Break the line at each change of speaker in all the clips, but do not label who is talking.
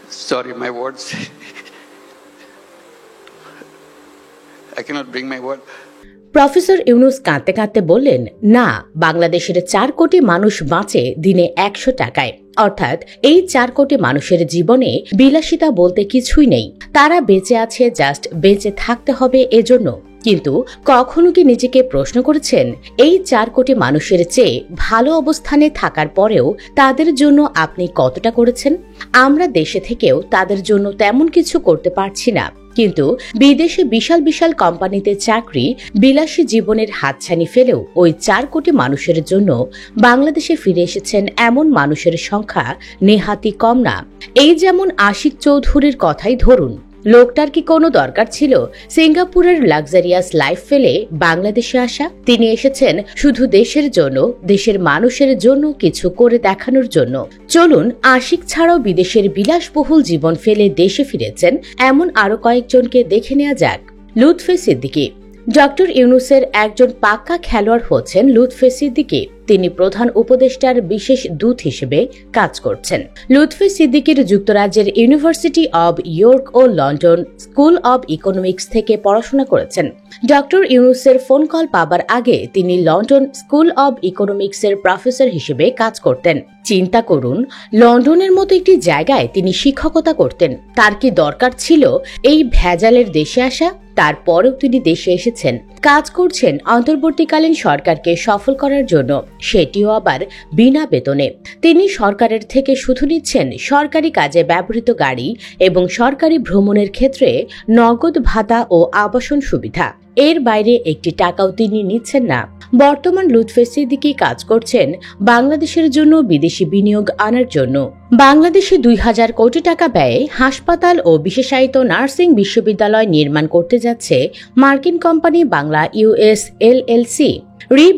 Sorry, my words. I cannot bring my word.
Professor Yunus কাঁদতে কাঁদতে বললেন, না, বাংলাদেশের 4 কোটি মানুষ বাঁচে দিনে 100 টাকায়। অর্থাৎ এই 4 কোটি মানুষের জীবনে বিলাসিতা বলতে কিছুই নেই। তারা বেঁচে আছে জাস্ট বেঁচে থাকতে হবে এজন্য। কিন্তু কখনো কি নিজেকে প্রশ্ন করেছেন, এই 4 কোটি মানুষের চেয়ে ভালো অবস্থানে থাকার পরেও তাদের জন্য আপনি কতটা করেছেন? আমরা দেশে থেকেও তাদের জন্য তেমন কিছু করতে পারছি না, কিন্তু বিদেশে বিশাল বিশাল কোম্পানিতে চাকরি, বিলাসী জীবনের হাতছানি ফেলেও ওই 4 কোটি মানুষের জন্য বাংলাদেশে ফিরে এসেছেন এমন মানুষের সংখ্যা নেহাতি কম না। এই যেমন আশিক চৌধুরীর কথাই ধরুন। লোকটার কি কোনো দরকার ছিল সিঙ্গাপুরের লাক্সারিয়াস লাইফ ফেলে বাংলাদেশে আসা? তিনি এসেছেন শুধু দেশের জন্য, দেশের মানুষের জন্য কিছু করে দেখানোর জন্য। চলুন আশিক ছাড়াও বিদেশের বিলাসবহুল জীবন ফেলে দেশে ফিরেছেন এমন আরো কয়েকজনকে দেখে নেওয়া যাক। লুৎফে সিদ্দিকী। ডক্টর ইউনুসের একজন পাক্কা খেলোয়াড় হচ্ছেন লুৎফে সিদ্দিকী। তিনি প্রধান উপদেষ্টার বিশেষ দূত হিসেবে কাজ করছেন। লুৎফে সিদ্দিকীর যুক্তরাজ্যের ইউনিভার্সিটি অব ইয়র্ক ও লন্ডন স্কুল অব ইকোনমিক্স থেকে পড়াশোনা করেছেন। ডক্টর ইউনুসের ফোন কল পাবার আগে তিনি লন্ডন স্কুল অব ইকোনমিক্সের প্রফেসর হিসেবে কাজ করতেন। চিন্তা করুন, লন্ডনের মতো একটি জায়গায় তিনি শিক্ষকতা করতেন। তার কি দরকার ছিল এই ভেজালের দেশে আসা? তারপরেও তিনি দেশে এসেছেন, কাজ করছেন অন্তর্বর্তীকালীন সরকারকে সফল করার জন্য, সেটিও আবার বিনা বেতনে। তিনি সরকারের থেকে শুধু নিচ্ছেন সরকারি কাজে ব্যবহৃত গাড়ি এবং সরকারি ভ্রমণের ক্ষেত্রে নগদ ভাতা ও আবাসন সুবিধা। এর বাইরে একটি টাকাও তিনি নিচ্ছেন না। বর্তমান লুৎফে সিদ্দিকী কাজ করছেন বাংলাদেশের জন্য বিদেশি বিনিয়োগ আনার জন্য। বাংলাদেশে 2000 কোটি টাকা ব্যয়ে হাসপাতাল ও বিশেষায়িত নার্সিং বিশ্ববিদ্যালয় নির্মাণ করতে যাচ্ছে মার্কিন কোম্পানি বাংলা ইউএস এলএলসি।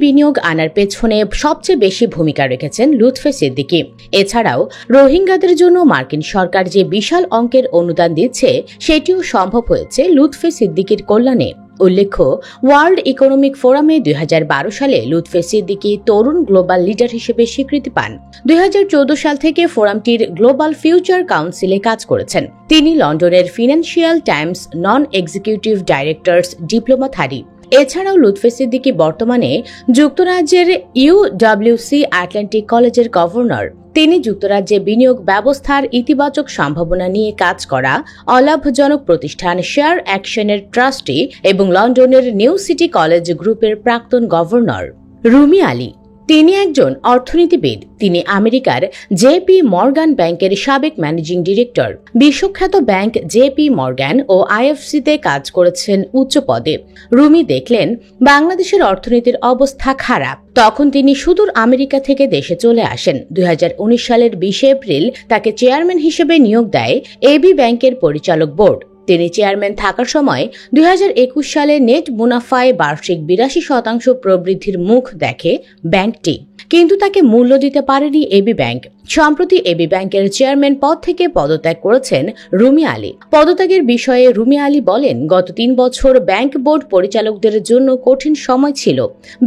বিনিয়োগ আনার পেছনে সবচেয়ে বেশি ভূমিকা রেখেছেন লুৎফে সিদ্দিকী। এছাড়াও রোহিঙ্গাদের জন্য মার্কিন সরকার যে বিশাল অঙ্কের অনুদান দিচ্ছে, সেটিও সম্ভব হয়েছে লুৎফে সিদ্দিকীর কল্যাণে। উল্লেখ্য, ওয়ার্ল্ড ইকোনমিক ফোরামে 2012 সালে লুৎফে সিদ্দিকী তরুণ গ্লোবাল লিডার হিসেবে স্বীকৃতি পান। 2014 সাল থেকে ফোরামটির গ্লোবাল ফিউচার কাউন্সিলে কাজ করেছেন। তিনি লন্ডনের financial times non executive directors ডিপ্লোমাধারী। এছাড়াও লুৎফে সিদ্দিকী বর্তমানে যুক্তরাজ্যের ইউডব্লিউসি আটলান্টিক কলেজের গভর্নর। তিনি যুক্তরাজ্যে বিনিয়োগ ব্যবস্থার ইতিবাচক সম্ভাবনা নিয়ে কাজ করা অলাভজনক প্রতিষ্ঠান শেয়ার অ্যাকশনের ট্রাস্টি এবং লন্ডনের নিউ সিটি কলেজ গ্রুপের প্রাক্তন গভর্নর। রুমি আলী। তিনি একজন অর্থনীতিবিদ। তিনি আমেরিকার জেপি মর্গান ব্যাংকের সাবেক ম্যানেজিং ডিরেক্টর। বিশ্বখ্যাত ব্যাংক জেপি মর্গান ও আইএফসিতে কাজ করেছেন উচ্চ পদে। রুমি দেখলেন বাংলাদেশের অর্থনীতির অবস্থা খারাপ। তখন তিনি সুদূর আমেরিকা থেকে দেশে চলে আসেন। 2019 সালের 20 এপ্রিল তাকে চেয়ারম্যান হিসেবে নিয়োগ দেয় এবি ব্যাংকের পরিচালক বোর্ড। তিনি চেয়ারম্যান থাকার সময় 2021 সালে নেট মুনাফায় বার্ষিক 82% প্রবৃদ্ধির মুখ দেখে ব্যাংকটি, কিন্তু তাকে মূল্য দিতে পারেনি এবি ব্যাংক। সম্প্রতি এবি ব্যাংকের চেয়ারম্যান পদ থেকে পদত্যাগ করেছেন রুমি আলী। পদত্যাগের বিষয়ে রুমি আলী বলেন, গত 3 বছর ব্যাংক বোর্ড পরিচালকদের জন্য কঠিন সময় ছিল।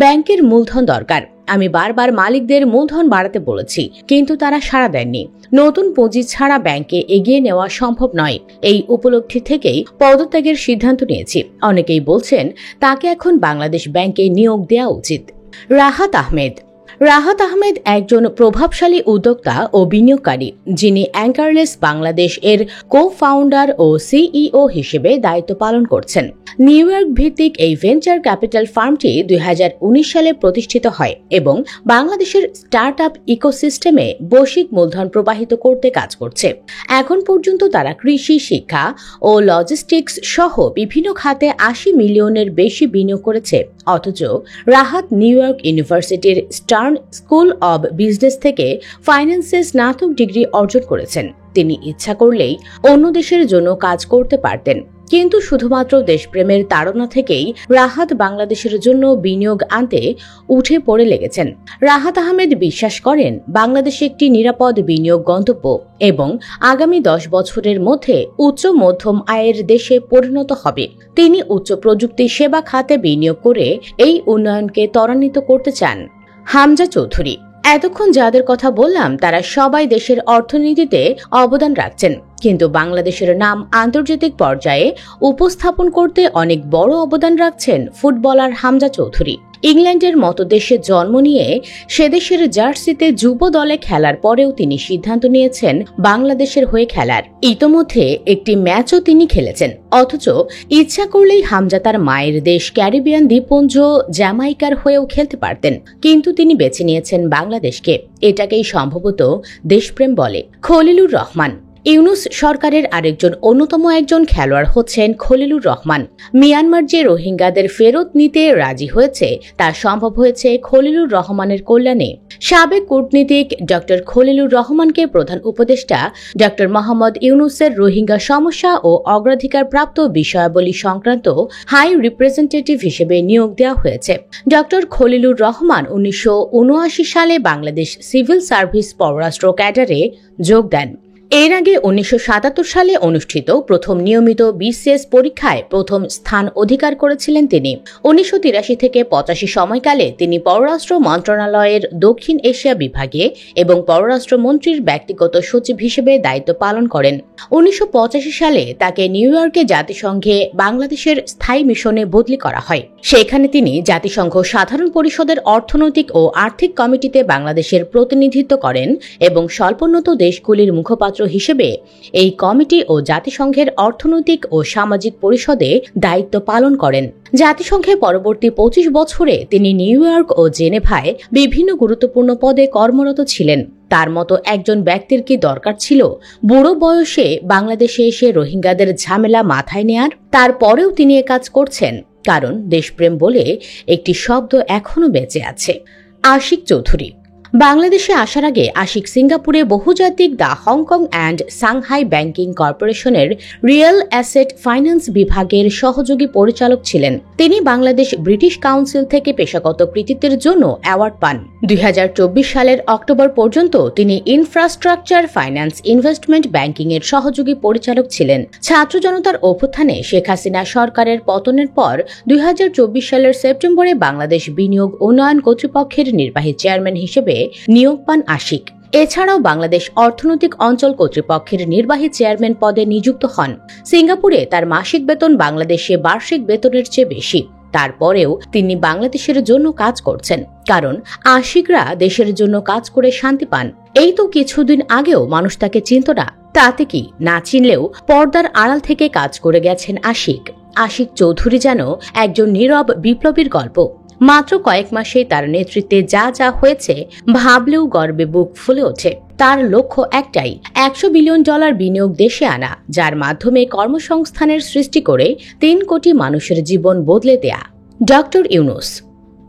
ব্যাংকের মূলধন দরকার। আমি বারবার মালিকদের মূলধন বাড়াতে বলেছি, কিন্তু তারা সাড়া দেননি। নতুন পুঁজি ছাড়া ব্যাংকে এগিয়ে নেওয়া সম্ভব নয়। এই উপলব্ধি থেকেই পদত্যাগের সিদ্ধান্ত নিয়েছি। অনেকেই বলছেন তাকে এখন বাংলাদেশ ব্যাংকে নিয়োগ দেওয়া উচিত। রাহাত আহমেদ। রাহাত আহমেদ একজন প্রভাবশালী উদ্যোক্তা ও বিনিয়োগকারী, যিনি অ্যাঙ্কারলেস বাংলাদেশ এর কো-ফাউন্ডার ও সিইও হিসেবে দায়িত্ব পালন করছেন। নিউ ইয়র্ক ভিত্তিক এই ভেঞ্চার ক্যাপিটাল ফার্মটি 2019 সালে প্রতিষ্ঠিত হয় এবং বাংলাদেশের স্টার্টআপ ইকোসিস্টেমে বৈশ্বিক মূলধন প্রবাহিত করতে কাজ করছে। এখন পর্যন্ত তারা কৃষি, শিক্ষা ও লজিস্টিক্স সহ বিভিন্ন খাতে 80 মিলিয়নের বেশি বিনিয়োগ করেছে। অথচ রাহাত নিউ ইয়র্ক ইউনিভার্সিটির স্টার্ন স্কুল অব বিজনেস থেকে ফাইন্যান্সে স্নাতক ডিগ্রি অর্জন করেছেন। তিনি ইচ্ছা করলেই অন্য দেশের জন্য কাজ করতে পারতেন, কিন্তু শুধুমাত্র দেশপ্রেমের তাড়না থেকেই রাহাত বাংলাদেশের জন্য বিনিয়োগ আনতে উঠে পড়ে লেগেছেন। রাহাত আহমেদ বিশ্বাস করেন বাংলাদেশ একটি নিরাপদ বিনিয়োগ গন্তব্য এবং আগামী 10 বছরের মধ্যে উচ্চ মধ্যম আয়ের দেশে পরিণত হবে। তিনি উচ্চ প্রযুক্তি সেবা খাতে বিনিয়োগ করে এই উন্নয়নকে ত্বরান্বিত করতে চান। হামজা চৌধুরী। এতক্ষণ যাদের কথা বললাম তারা সবাই দেশের অর্থনীতিতে অবদান রাখছেন, কিন্তু বাংলাদেশের নাম আন্তর্জাতিক পর্যায়ে উপস্থাপন করতে অনেক বড় অবদান রাখছেন ফুটবলার হামজা চৌধুরী। ইংল্যান্ডের মতো দেশে জন্ম নিয়ে সে দেশের জার্সিতে যুব দলে খেলার পরেও তিনি সিদ্ধান্ত নিয়েছেন বাংলাদেশের হয়ে খেলার। ইতোমধ্যে একটি ম্যাচও তিনি খেলেছেন। অথচ ইচ্ছা করলেই হামজা তার মায়ের দেশ ক্যারিবিয়ান দ্বীপপুঞ্জ জ্যামাইকার হয়েও খেলতে পারতেন, কিন্তু তিনি বেছে নিয়েছেন বাংলাদেশকে। এটাকেই সম্ভবত দেশপ্রেম বলে। খলিলুর রহমান ইউনুস সরকারের আরেকজন অন্যতম একজন খেলোয়াড় হচ্ছেন খলিলুর রহমান। মিয়ানমার যে রোহিঙ্গাদের ফেরত নিতে রাজি হয়েছে তা সম্ভব হয়েছে খলিলুর রহমানের কল্যাণে। সাবেক কূটনীতিক ডক্টর খলিলুর রহমানকে প্রধান উপদেষ্টা ডক্টর মোহাম্মদ ইউনুসের রোহিঙ্গা সমস্যা ও অগ্রাধিকার প্রাপ্ত বিষয়াবলী সংক্রান্ত হাই রিপ্রেজেন্টেটিভ হিসেবে নিয়োগ দেওয়া হয়েছে। ডক্টর খলিলুর রহমান 1979 সালে বাংলাদেশ সিভিল সার্ভিস পররাষ্ট্র ক্যাডারে যোগ দেন। এর আগে 1977 সালে অনুষ্ঠিত প্রথম নিয়মিত বিসিএস পরীক্ষায় প্রথম স্থান অধিকার করেছিলেন তিনি। 1983 থেকে 85 সময়কালে তিনি পররাষ্ট্র মন্ত্রণালয়ের দক্ষিণ এশিয়া বিভাগে এবং পররাষ্ট্রমন্ত্রীর ব্যক্তিগত সচিব হিসেবে দায়িত্ব পালন করেন। 1985 সালে তাকে নিউ ইয়র্কে জাতিসংঘে বাংলাদেশের স্থায়ী মিশনে বদলি করা হয়। সেখানে তিনি জাতিসংঘ সাধারণ পরিষদের অর্থনৈতিক ও আর্থিক কমিটিতে বাংলাদেশের প্রতিনিধিত্ব করেন এবং স্বল্পোন্নত দেশগুলির মুখপাত্র হিসেবে এই কমিটি ও জাতিসংঘের অর্থনৈতিক ও সামাজিক পরিষদে দায়িত্ব পালন করেন। জাতিসংঘে পরবর্তী 25 বছরে তিনি নিউ ইয়র্ক ও জেনেভায় বিভিন্ন গুরুত্বপূর্ণ পদে কর্মরত ছিলেন। তার মতো একজন ব্যক্তির কি দরকার ছিল বুড়ো বয়সে বাংলাদেশে এসে রোহিঙ্গাদের ঝামেলা মাথায় নেয়ার? তারপরেও তিনি এ কাজ করছেন, কারণ দেশপ্রেম বলে একটি শব্দ এখনো বেঁচে আছে। আশিক চৌধুরী বাংলাদেশে আসার আগে আশিক সিঙ্গাপুরে বহুজাতিক the Hong Kong and Shanghai banking কর্পোরেশনের রিয়েল অ্যাসেট ফাইন্যান্স বিভাগের সহযোগী পরিচালক ছিলেন। তিনি বাংলাদেশ ব্রিটিশ কাউন্সিল থেকে পেশাগত কৃতিত্বের জন্য অ্যাওয়ার্ড পান। 2024 সালের অক্টোবর পর্যন্ত তিনি ইনফ্রাস্ট্রাকচার ফাইন্যান্স ইনভেস্টমেন্ট ব্যাংকিং এর সহযোগী পরিচালক ছিলেন। ছাত্র জনতার অভ্যুত্থানে শেখ হাসিনা সরকারের পতনের পর 2024 সালের সেপ্টেম্বরে বাংলাদেশ বিনিয়োগ উন্নয়ন কর্তৃপক্ষের নির্বাহী চেয়ারম্যান হিসেবে নিয়োগ পান আশিক। এছাড়াও বাংলাদেশ অর্থনৈতিক অঞ্চল কর্তৃপক্ষের নির্বাহী চেয়ারম্যান পদে নিযুক্ত হন। সিঙ্গাপুরে তার মাসিক বেতন বাংলাদেশে বার্ষিক বেতনের চেয়ে বেশি। তারপরেও তিনি বাংলাদেশের জন্য কাজ করছেন, কারণ আশিকরা দেশের জন্য কাজ করে শান্তি পান। এই তো কিছুদিন আগেও মানুষ তাকে চিনত না, তাতে কি? না চিনলেও পর্দার আড়াল থেকে কাজ করে গেছেন আশিক। আশিক চৌধুরী যেন একজন নীরব বিপ্লবীর গল্প। মাত্র কয়েক মাসে তার নেতৃত্বে যা যা হয়েছে ভাবলেও গর্বে বুক ফুলে ওঠে। তার লক্ষ্য একটাই, $100 বিলিয়ন বিনিয়োগ দেশে আনা, যার মাধ্যমে কর্মসংস্থানের সৃষ্টি করে 3 কোটি মানুষের জীবন বদলে দেয়া। ডক্টর ইউনুস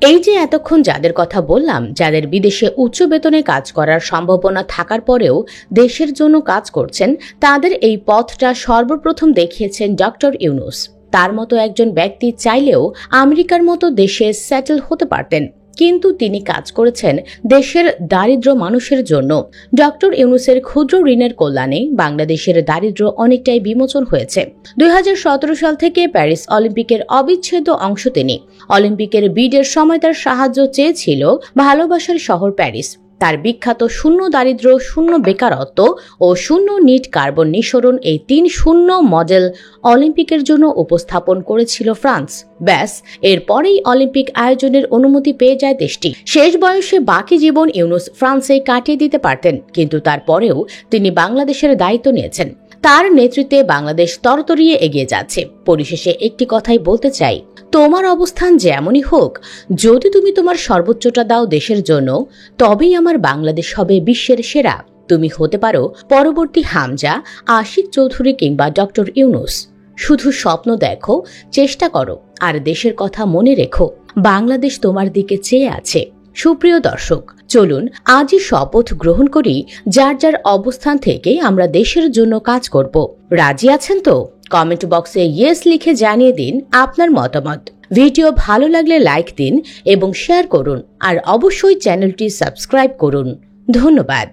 এই যে এতক্ষণ যাদের কথা বললাম, যাদের বিদেশে উচ্চ বেতনে কাজ করার সম্ভাবনা থাকার পরেও দেশের জন্য কাজ করছেন, তাদের এই পথটা সর্বপ্রথম দেখিয়েছেন ডক্টর ইউনুস। তার মতো একজন ব্যক্তি চাইলেও আমেরিকার মতো দেশে সেটেল হতে পারতেন, কিন্তু তিনি কাজ করেছেন দেশের দারিদ্র মানুষের জন্য। ডক্টর ইউনুসের ক্ষুদ্র ঋণের কল্যাণে বাংলাদেশের দারিদ্র অনেকটাই বিমোচন হয়েছে। 2017 সাল থেকে প্যারিস অলিম্পিকের অবিচ্ছেদ্য অংশ তিনি। অলিম্পিকের বিডের সময় তার সাহায্য চেয়েছিল ভালোবাসার শহর প্যারিস। তার বিখ্যাত শূন্য দারিদ্র, শূন্য বেকারত্ব ও শূন্য নিট কার্বন নিঃসরণ, এই 3 শূন্য মডেল অলিম্পিকের জন্য উপস্থাপন করেছিল ফ্রান্স। ব্যাস, এরপরেই অলিম্পিক আয়োজনের অনুমতি পেয়ে যায় দেশটি। শেষ বয়সে বাকি জীবন ইউনুস ফ্রান্সে কাটিয়ে দিতে পারতেন, কিন্তু তারপরেও তিনি বাংলাদেশের দায়িত্ব নিয়েছেন। তার নেতৃত্বে বাংলাদেশ তরতরিয়ে এগিয়ে যাচ্ছে। পরিশেষে একটি কথাই বলতে চাই, তোমার অবস্থান যেমনই হোক, যদি তুমি তোমার সর্বোচ্চটা দাও দেশের জন্য, তবেই আমার বাংলাদেশ হবে বিশ্বের সেরা। তুমি হতে পারো পরবর্তী হামজা, আশিক চৌধুরী কিংবা ডক্টর ইউনুস। শুধু স্বপ্ন দেখো, চেষ্টা করো, আর দেশের কথা মনে রেখো, বাংলাদেশ তোমার দিকে চেয়ে আছে। সুপ্রিয় দর্শক, চলুন আজই শপথ গ্রহণ করি, যার যার অবস্থান থেকে আমরা দেশের জন্য কাজ করব। রাজি আছেন তো? কমেন্ট বক্সে ইয়েস লিখে জানিয়ে দিন আপনার মতামত। ভিডিও ভালো লাগলে লাইক দিন এবং শেয়ার করুন, আর অবশ্যই চ্যানেলটি সাবস্ক্রাইব করুন। ধন্যবাদ।